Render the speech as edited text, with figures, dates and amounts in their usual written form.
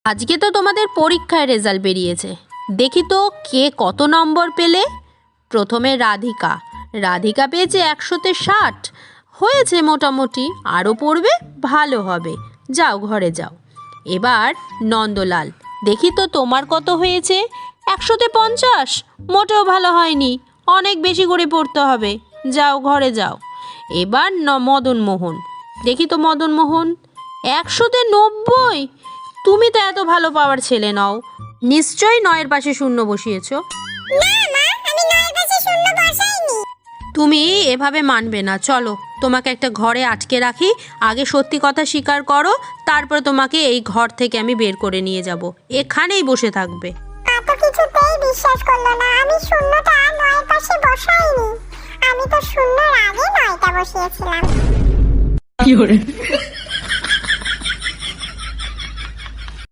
আজকে তো তোমাদের পরীক্ষায় রেজাল্ট বেরিয়েছে, দেখি তো কে কত নম্বর পেলে। প্রথমে রাধিকা। রাধিকা পেয়েছে 100-তে 60, হয়েছে মোটামুটি, আরও পড়বে ভালো হবে, যাও ঘরে যাও। এবার নন্দলাল, দেখি তো তোমার কত হয়েছে। 100-তে 50, মোটেও ভালো হয়নি, অনেক বেশি করে পড়তে হবে, যাও ঘরে যাও। এবার মদনমোহন, দেখি তো মদনমোহন, 100-তে 90, তুমি তো এত ভালো পাওয়ার ছেলে নও, নিশ্চয়ই 9-এর পাশে শূন্য বসিয়েছো। তুমি এভাবে মানবে না, চলো তোমাকে একটা ঘরে আটকে রাখি, আগে সত্যি কথা স্বীকার করো, তারপর তোমাকে এই ঘর থেকে আমি বের করে নিয়ে যাব, এখানেই বসে থাকবে। কিছুতেই বিশ্বাস করলো না, আমি শূন্যটা 9-এর পাশে বসাইনি, আমি তো শূন্যর আগে 9টা বসিয়েছিলাম।